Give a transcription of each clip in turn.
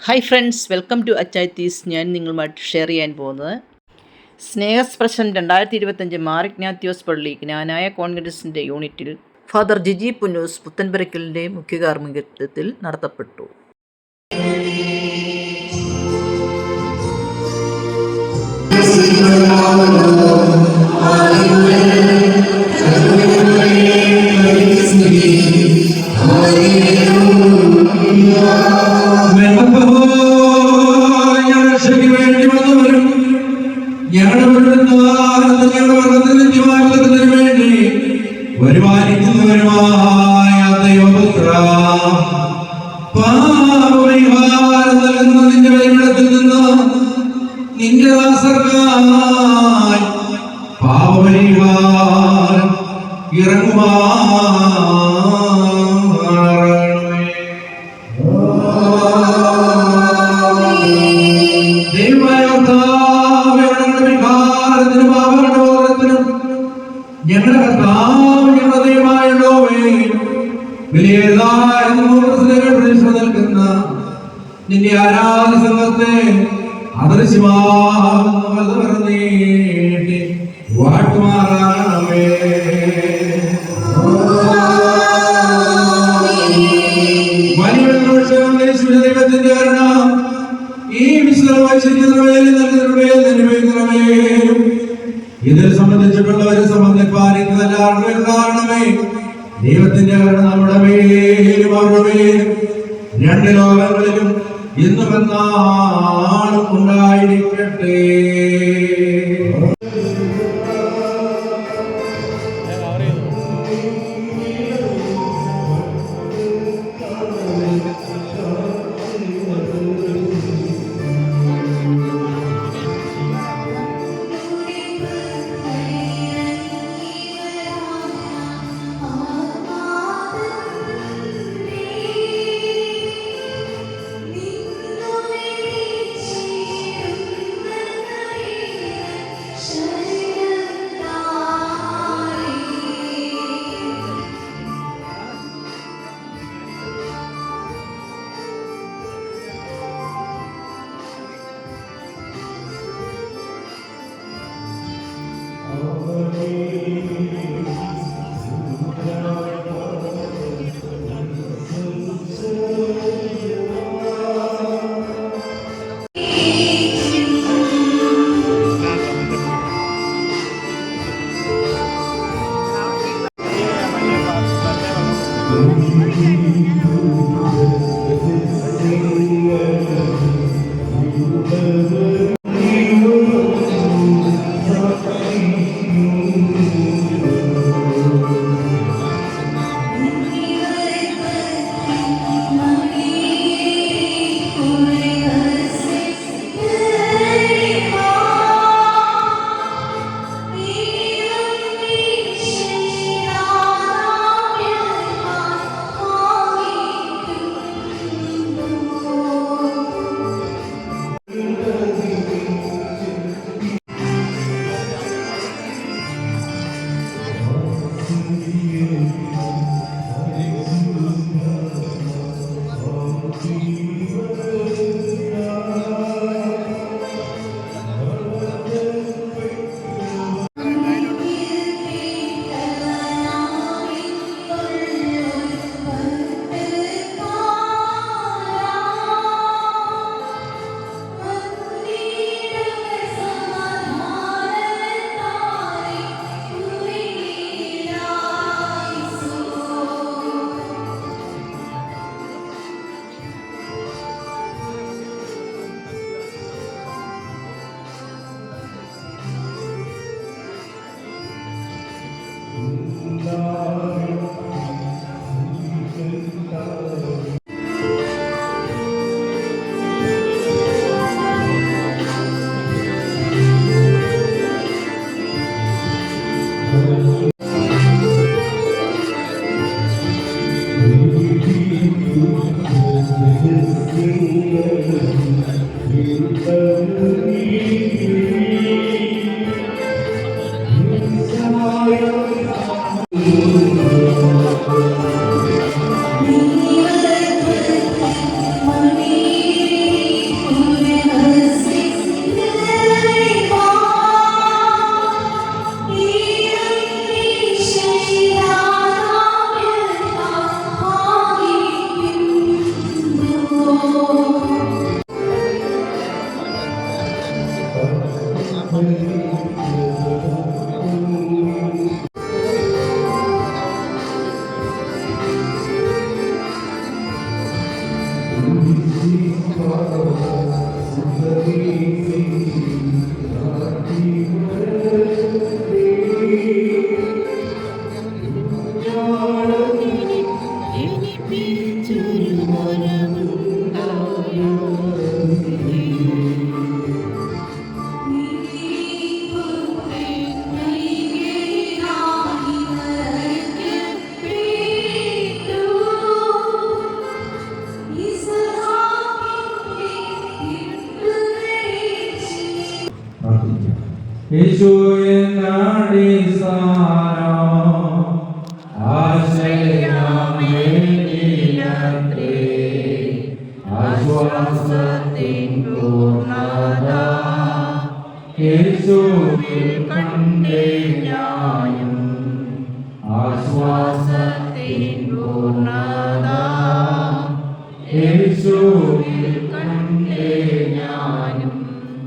Hi friends, welcome to Achayathees. ഞാൻ നിങ്ങളുമായിട്ട് share ചെയ്യാൻ പോകുന്നത് സ്നേഹസ്പർശം 2025 മാർ ഇഗ്നാത്യോസ് പള്ളി ജ്ഞാനായ കോൺഗ്രസിൻ്റെ യൂണിറ്റിൽ ഫാദർ ജിജി പുന്നൂസ് പുത്തൻപുരയ്ക്കലിൻ്റെ മുഖ്യ കാർമ്മികത്വത്തിൽ നടത്തപ്പെട്ടു. വരുമാനിക്കുന്നവരുമായ ദൈവപുത്ര, പാപപരിഹാരം നൽകുന്ന നിന്റെ വഴിവിടത്തിൽ നിന്ന് നിന്റെ ദാസർക്കായി പാപപരിഹാരം ദൈവമായ ഞങ്ങളുടെ കർത്താവ് ഞങ്ങളുടെ ദൈവമായുള്ളോവേ, വിലയേതായ നിൽക്കുന്ന നിന്റെ ആരാധന സംഘത്തെ അദൃശ്യമാർന്നീട്ടി വാട്ടുമാറാകണമേ. ദൈവത്തിന്റെ കരുണ ഈ വിശ്രമിക്കുന്നവേ ഇതിൽ സംബന്ധിച്ചിട്ടുള്ളവരെ സംബന്ധിപ്പാനിക്കുന്നതല്ലാണമേ. ദൈവത്തിന്റെ കരുണ നമ്മുടെ മേലും അവരുടെ മേലും രണ്ട് ലോകങ്ങളിലും ഇന്നും എന്നാളും ഉണ്ടായിരിക്കട്ടെ.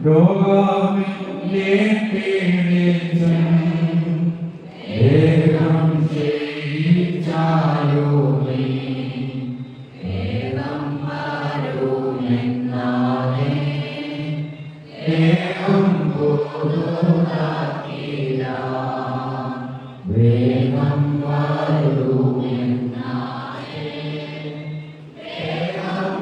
രോഗമെന്നെ പീഡിച്ചും വേഗം ജയിച്ചാലോ നീ. വേഗം വരുമെന്നാലേ വേഗം കൊടുക്കില്ല. വേഗം വരുമെന്നാലേ വേഗം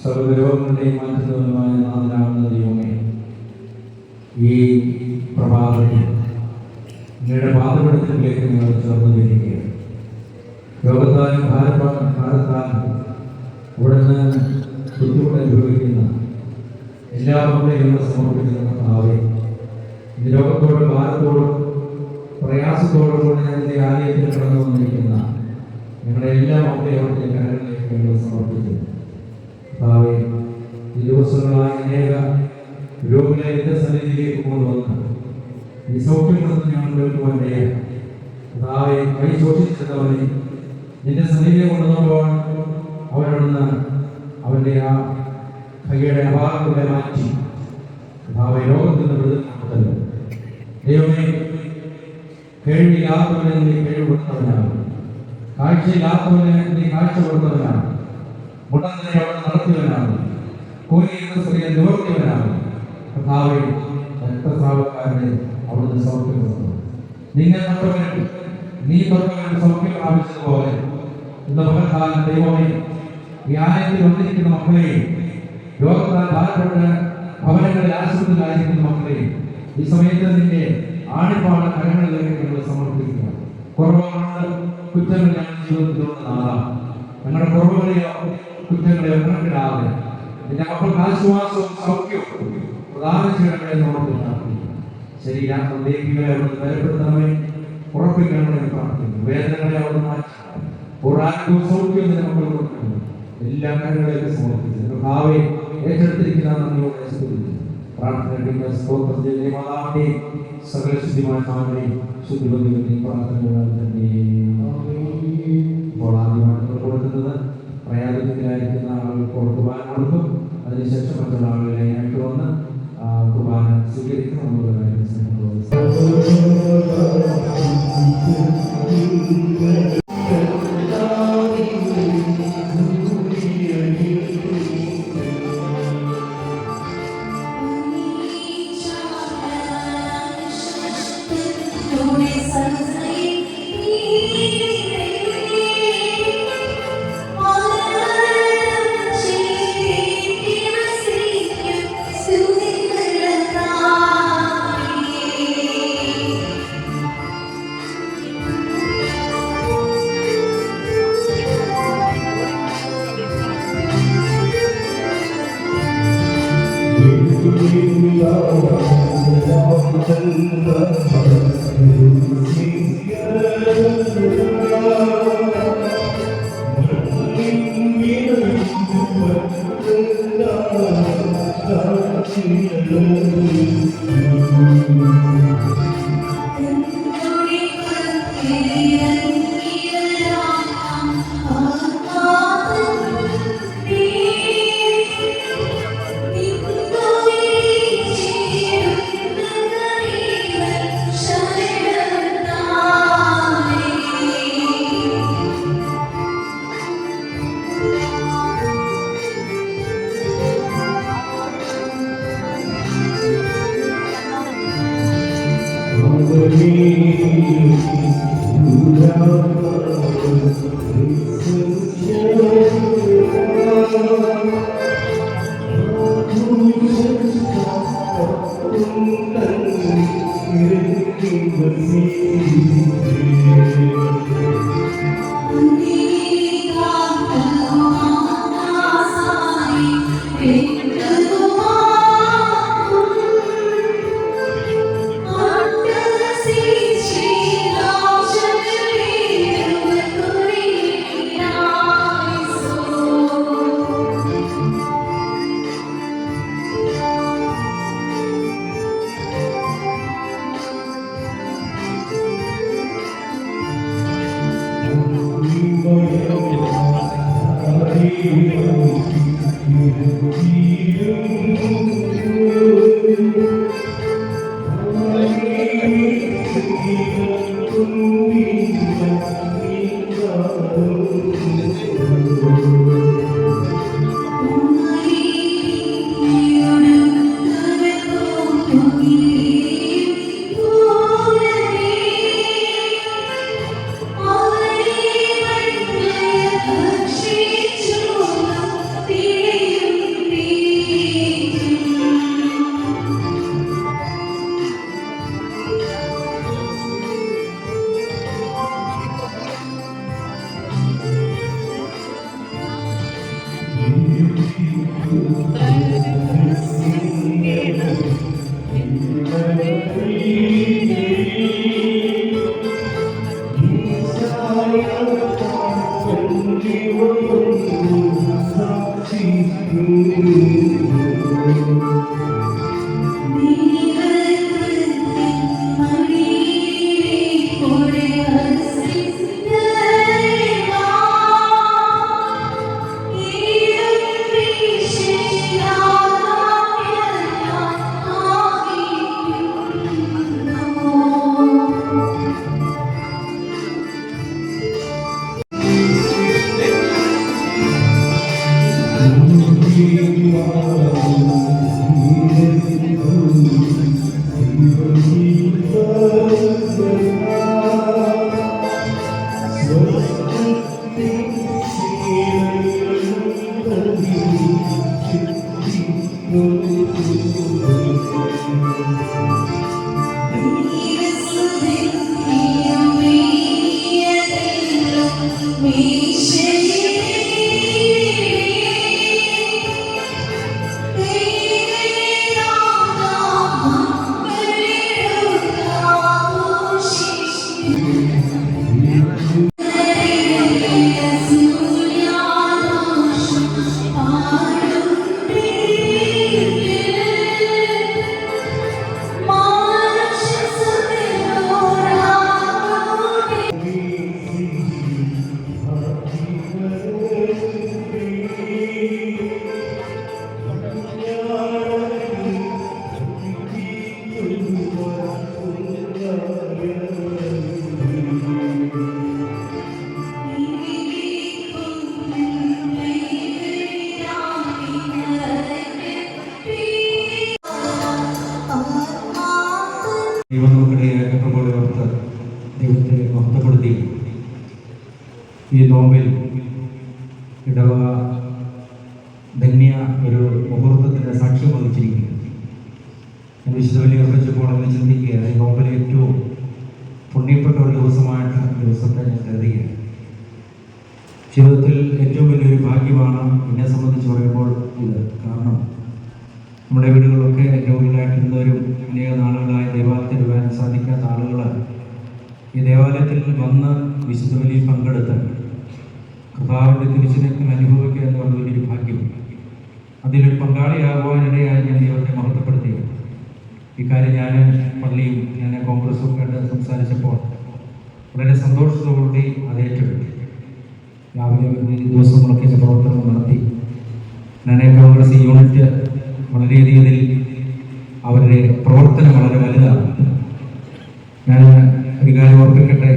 സർവരോഗങ്ങളുടെയും മാറ്റുന്നതുമായ നാഥനാവുന്ന ദൈവമേ, ഈ പ്രഭാതത്തിൽ നിങ്ങളുടെ പാദപീഠത്തിലേക്ക് നിങ്ങൾ ചേർന്ന് വരികയാണ്. രോഗത്താലും ഭാരത്താലും ഇവിടുന്ന് ബുദ്ധിമുട്ട് അനുഭവിക്കുന്ന എല്ലാ മക്കളെയും നമ്മൾ സമർപ്പിക്കുന്ന കർത്താവേ, ഈ രോഗത്തോടും ഭാരത്തോടും പ്രയാസത്തോടും കൂടെ ഞങ്ങളുടെ ആലയത്തിൽ കടന്നു വന്നിരിക്കുന്ന ഞങ്ങളുടെ എല്ലാ മക്കളെയും അവിടുത്തെ കരങ്ങളിലേക്ക് ഞങ്ങൾ സമർപ്പിച്ചു. കർത്താവേ, ഈ ദിവസങ്ങളായി അനേക രോഗികളെ എന്റെ സന്നിധിയിലേക്ക് കൊണ്ടുവന്ന് ഈ സൗഖ്യങ്ങളൊന്നും ഞങ്ങൾ കേൾക്കുവാൻ കഴിയാം. കർത്താവേ, കൈ ശോഷിച്ചിരുന്നവനെ നിന്റെ സന്നിധിയെ കൊണ്ടുവന്നപ്പോൾ അവരവിടുന്ന് അവന്റെ ആ കൈയുടെ അഭാഗങ്ങളെ മാറ്റി കർത്താവേ രോഗത്തിൽ നിന്ന് വിടുതൽ. ദൈവമേ, കേൾവിയില്ലാത്തവനെ നീ കേൾവിപ്പെടുത്തവനാണ്, കാഴ്ചയില്ലാത്തവനെ നീ കാഴ്ച കൊടുത്തവനാണ്, മുടന്തനെ അവിടെ നടത്തിയവനാണ്, കോരിയിരുന്ന സ്ത്രീയെ നിവർത്തിയവനാണ്. കർത്താവേ, രക്തസ്രാവക്കാരനെ അവിടുന്ന് സൗഖ്യപ്പെടുത്തുന്നു. നിങ്ങൾ തൊട്ടവനും നീ തൊട്ടവനും സൗഖ്യം പ്രാപിച്ചതുപോലെ ഇന്ന് പകൽക്കാലം ദൈവമേ, ഈ ആലയത്തിൽ വന്നിരിക്കുന്ന മക്കളെയും രോഗത്താൽ ഭാരപ്പെട്ട് ഭവനങ്ങളിൽ ആശുപത്രിയിലായിരിക്കുന്ന മക്കളെയും ഈ സമയത്ത് നിന്റെ ആണിപ്പാട് കരങ്ങളിലേക്ക് ഞങ്ങൾ സമർപ്പിക്കുക. കുറവുകളുണ്ട്, കുറ്റങ്ങൾ ഞങ്ങളുടെ ജീവിതത്തിലുള്ള നാളാം. ഞങ്ങളുടെ കുറവുകളെയോ കുറ്റങ്ങളെയോ കണക്കിടാതെ നിന്റെ മക്കൾക്ക് ആശ്വാസവും സൗഖ്യവും പ്രദാനം ചെയ്യണമേ എന്നോട് പ്രാർത്ഥിക്കുന്നു. ശരീരാത്മ ദേഹികളെ അവിടുന്ന് ബലപ്പെടുത്തണമേ, ഉറപ്പിക്കണമേ പ്രാർത്ഥിക്കുന്നു. വേദനകളെ അവിടെ മാറ്റി പൂർണ്ണാത്മ സൗഖ്യം നിന്റെ മക്കൾ കൊടുക്കുന്നു. എല്ലാ കാര്യങ്ങളെയൊക്കെ സമർപ്പിച്ചു കർത്താവേ, ഏറ്റെടുത്തിരിക്കുന്ന നന്ദിയോടെ സ്തുതിക്കുന്നു. പ്രാർത്ഥന സ്തോത്രം ചെയ്ത മാതാവിന്റെ സകല ശുദ്ധിമായ നാമങ്ങളെയും ശുദ്ധിബന്ധികളുടെയും പ്രാർത്ഥനകളാൽ തന്നെ. ഇപ്പോൾ ആദ്യമായിട്ട് കൊടുക്കുന്നത് പ്രയാസത്തിലായിരിക്കുന്ന ആളുകൾക്ക് കുർബാന കൊടുക്കും. അതിനുശേഷം മറ്റുള്ള ആളുകളായിട്ട് വന്ന് കുർബാന സ്വീകരിക്കണം എന്നുള്ള കാര്യം ദൈവത്തെ മഹത്വപ്പെടുത്തി ഈ നോമ്പിൽ ഇടവക ധന്യ ഒരു മുഹൂർത്തത്തിൻ്റെ സാക്ഷ്യം വഹിച്ചിരിക്കുന്നു. ഞാൻ വിശുദ്ധ ബലി അർപ്പിച്ചപ്പോൾ അങ്ങനെ ചിന്തിക്കുക, ഈ നോമ്പിലെ ഏറ്റവും പുണ്യപ്പെട്ട ഒരു ദിവസത്തെ ഞാൻ കരുതുകയാണ്. ജീവിതത്തിൽ ഏറ്റവും വലിയൊരു ഭാഗ്യമാണ് എന്നെ സംബന്ധിച്ച് പറയുമ്പോൾ ഇത്. കാരണം നമ്മുടെ വീടുകളിലൊക്കെ രോഗികളായിട്ടിരുന്നവരും അനേക നാളുകളായി ദേവാലയത്തിൽ വരാൻ സാധിക്കാത്ത ആളുകൾ ഈ ദേവാലയത്തിൽ വന്ന് വിശുദ്ധ ബലിയിൽ പങ്കെടുത്ത് കർത്താവിൻ്റെ തിരിച്ചുനിൽക്കൽ അനുഭവിക്കുക എന്ന് പറഞ്ഞ വലിയൊരു ഭാഗ്യം. അതിലൊരു പങ്കാളിയാകുവാനിടയായി ഞാൻ ദൈവത്തെ മഹത്വപ്പെടുത്തി. ഇക്കാര്യം ഞാൻ പള്ളിയും ഞാൻ കോൺഗ്രസും ഒക്കെ ആയിട്ട് സംസാരിച്ചപ്പോൾ വളരെ സന്തോഷത്തോടുകൂടി അത് ഏറ്റെടുത്തു. രാവിലെ ഈ ദിവസങ്ങളൊക്കെ പ്രവർത്തനം നടത്തി. ഞാൻ കോൺഗ്രസ് യൂണിറ്റ് വളരെയധികം ഇതിൽ അവരുടെ പ്രവർത്തനം വളരെ വലുതാണ്. ഞാൻ ഒരു കാര്യം ഓർപ്പിക്കട്ടെ,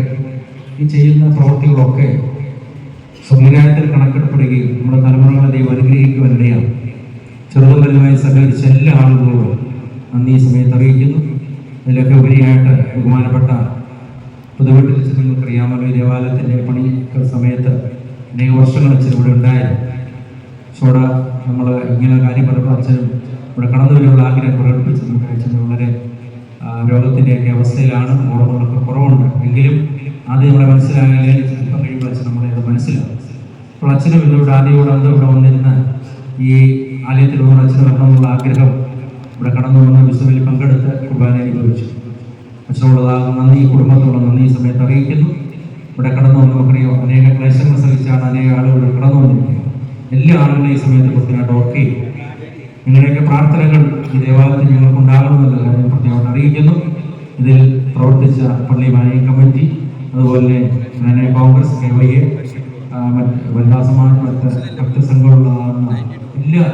ഈ ചെയ്യുന്ന പ്രവൃത്തികളൊക്കെ സമുദായത്തിൽ കണക്കെടുപ്പെടുകയും നമ്മുടെ തലമുറകളെ ദൈവം അനുഗ്രഹിക്കുവാനിടയാണ്. ചെറുതും വലുതുമായി സഹകരിച്ച എല്ലാ ആളുകളോടും നന്ദി ഈ സമയത്ത് അറിയിക്കുന്നു. അതിലൊക്കെ ഉപരിയായിട്ട് ബഹുമാനപ്പെട്ട പുതുവീട്ടിൽ വെച്ച് നിങ്ങൾക്കറിയാമല്ലോ, ഈ ദേവാലയത്തിൻ്റെ പണി സമയത്ത് അനേക വർഷങ്ങൾ അച്ഛൻ ഇവിടെ ഉണ്ടായിരുന്നു. പക്ഷേ നമ്മൾ ഇങ്ങനെ കാര്യം പറയുമ്പോൾ അച്ഛനും ഇവിടെ കടന്നു വരുന്ന ആഗ്രഹം പ്രകടിപ്പിച്ചത് അച്ഛൻ വളരെ രോഗത്തിൻ്റെയൊക്കെ അവസ്ഥയിലാണ്, ഓർമ്മകളൊക്കെ കുറവുണ്ട്. എങ്കിലും ആദ്യം നമ്മളെ മനസ്സിലാകില്ലേ, ചിലപ്പം കഴിയുമ്പോൾ അച്ഛൻ നമ്മളെ അത് മനസ്സിലാവും. അപ്പോൾ അച്ഛനും ഇതിലൂടെ ആദ്യമോട് ഇവിടെ വന്നിരുന്ന് ഈ ആലയത്തിൽ വന്ന അച്ഛന് വരണമെന്നുള്ള ആഗ്രഹം ഇവിടെ കടന്നു വന്ന് വിശുദ്ധയിൽ പങ്കെടുത്ത് കുർബാന അനുഭവിച്ചു. അച്ഛനോടുള്ള നന്ദി, കുടുംബത്തോടുള്ള നന്ദി ഈ സമയത്ത് അറിയിക്കുന്നു. ഇവിടെ കടന്നു വന്ന് നമുക്കറിയാം അനേക ക്ലേശങ്ങൾ സഹിച്ചാണ് അനേക ആളുകൾ കടന്നു വന്നിരിക്കുന്നത്. എല്ലാ ആളുകളെയും ഈ സമയത്ത് കൃത്യമായിട്ട് ഓർക്കുകയും നിങ്ങളുടെയൊക്കെ പ്രാർത്ഥനകൾ ഈ ദേവാലയത്തിൽ ഞങ്ങൾക്കുണ്ടാകണമെന്നുള്ള കാര്യം പ്രത്യേകം അറിയിക്കുന്നു. ഇതിൽ പ്രവർത്തിച്ച പള്ളി മാനേജിംഗ് കമ്മിറ്റി, അതുപോലെ തന്നെ കോൺഗ്രസ് KYA, മറ്റ് വനിതാ സമാജം, മറ്റ് ഭക്തസംഘങ്ങളുള്ളതാകുന്ന എല്ലാ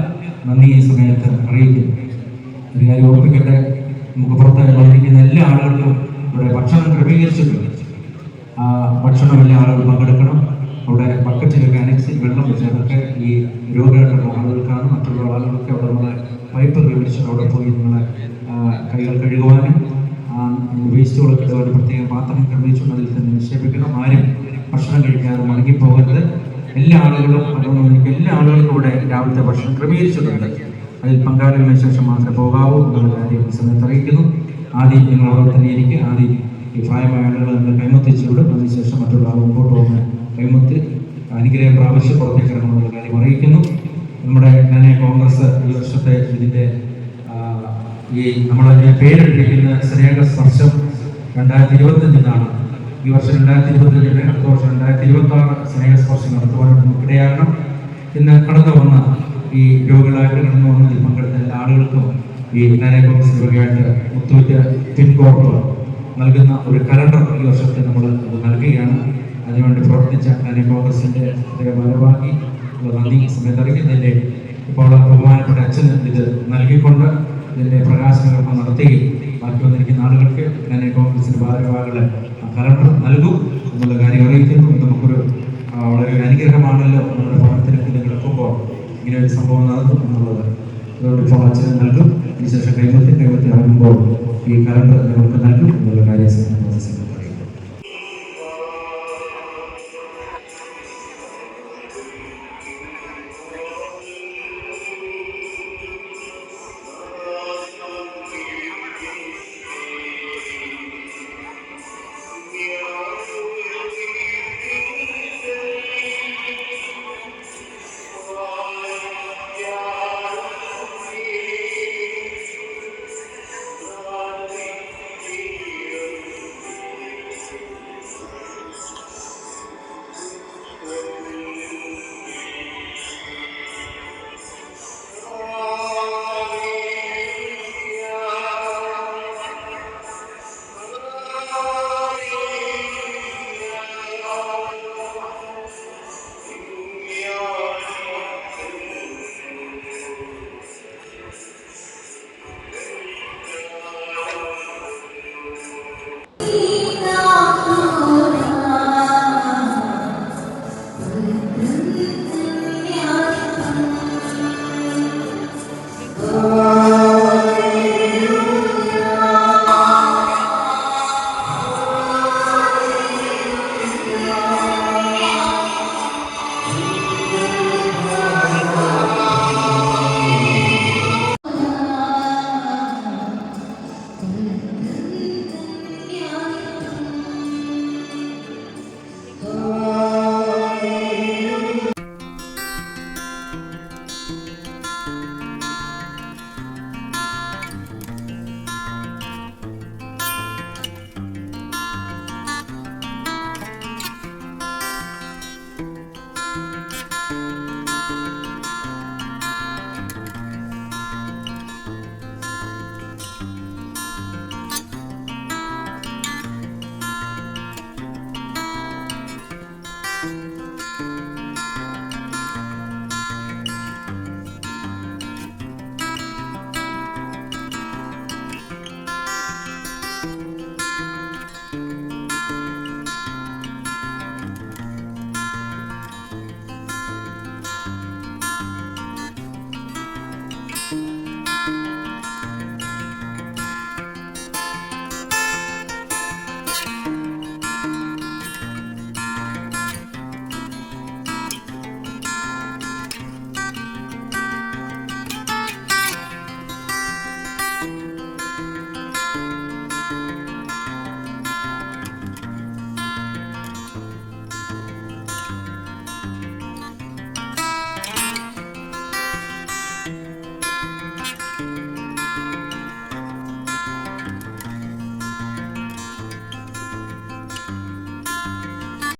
നന്ദി ഈ സമയത്ത് അറിയിക്കുന്നു. ഒരു കാര്യം ഓർപ്പിക്കട്ടെ, നമുക്ക് പുറത്തായി വന്നിരിക്കുന്ന എല്ലാ ആളുകൾക്കും ഇവിടെ ഭക്ഷണം ക്രമീകരിച്ചിട്ടുണ്ട്. ഭക്ഷണം എല്ലാ ആളുകൾ പങ്കെടുക്കണം. അവിടെ ബക്കറ്റിലൊക്കെ അനക്സിൽ വെള്ളം വെച്ച് അതൊക്കെ ഈ രോഗികളായിട്ടുള്ള ആളുകൾക്കാണ്. മറ്റുള്ള ആളുകൾക്ക് അവിടെ നമ്മളെ പൈപ്പ് ക്രമീകരിച്ചിട്ട് അവിടെ പോയി നമ്മളെ കൈകൾ കഴുകുവാനും വേസ്റ്റുകളൊക്കെ ഇടുവാനും പ്രത്യേക പാത്രം ക്രമീകരിച്ചുകൊണ്ട് അതിൽ തന്നെ നിക്ഷേപിക്കണം. ആരും ഭക്ഷണം കഴിക്കാതെ മടങ്ങിപ്പോകരുത്. എല്ലാ ആളുകളും അതുകൊണ്ട് എല്ലാ ആളുകൾക്കും ഇവിടെ രാവിലത്തെ ഭക്ഷണം ക്രമീകരിച്ചിട്ടുണ്ട്. അതിൽ പങ്കാളികളെ ശേഷം മാത്രമേ പോകാവൂ എന്നുള്ള കാര്യം ഈ സമയത്ത് അറിയിക്കുന്നു. ആദ്യം നിങ്ങൾ അവിടെ തന്നെ ഇരിക്കുക. ആദ്യം ഈ പ്രായമായ ആളുകൾ നമ്മൾ കൈമത്തിച്ചുവിടും. അതിനുശേഷം മറ്റുള്ള ആൾ മുമ്പോട്ട് വന്ന് കൈമത്തി അനുഗ്രഹം പ്രാവശ്യം പുറത്തേക്ക് ഇറങ്ങണമെന്നുള്ള കാര്യം അറിയിക്കുന്നു. നമ്മുടെ കോൺഗ്രസ് ഈ വർഷത്തെ ഇതിൻ്റെ ഈ നമ്മളതിനെ പേരിട്ടിരിക്കുന്ന സ്നേഹസ്പർശം 2025 ഈ വർഷം 2025, അടുത്ത വർഷം 2026 സ്നേഹസ്പർശം നടത്തുവാനായിട്ട് നമുക്കിടയാകണം. ഇന്ന് കടന്നു വന്ന ഈ രോഗികളായിട്ട് കടന്നു വന്നതിൽ പങ്കെടുത്ത എല്ലാ ആളുകൾക്കും ഈ കോൺഗ്രസ് വകയായിട്ട് മുത്തൂറ്റ് പിൻകോർപ്പ് നൽകുന്ന ഒരു കലണ്ടർ ഈ വർഷത്തെ നമ്മൾ നൽകുകയാണ്. അതിനുവേണ്ടി പ്രവർത്തിച്ച കോൺഗ്രസിൻ്റെ ഭാരവാഹി നന്ദി സമയത്ത് അറിയിക്കുന്നതിൻ്റെ ഇപ്പോൾ ബഹുമാനപ്പെട്ട അച്ഛന് ഇത് നൽകിക്കൊണ്ട് ഇതിൻ്റെ പ്രകാശനകർമ്മം നടത്തുകയും ബാക്കി വന്നിരിക്കുന്ന ആളുകൾക്ക് കോൺഗ്രസിൻ്റെ ഭാരവാഹികളെ കലണ്ടർ നൽകും എന്നുള്ള കാര്യം അറിയിക്കുന്നു. നമുക്കൊരു വളരെ ഒരു അനുഗ്രഹമാണല്ലോ നമ്മുടെ ഭവനത്തിലേക്ക് കിടക്കുമ്പോൾ ഇങ്ങനെ ഒരു സംഭവം നടത്തും എന്നുള്ളത്. അതുകൊണ്ട് ഇപ്പോൾ അച്ഛന് നൽകും. അതിനുശേഷം കൈമത്തി ഇറങ്ങുമ്പോൾ ഈ കലണ്ടർ നിങ്ങൾക്ക് നൽകും എന്നുള്ള കാര്യം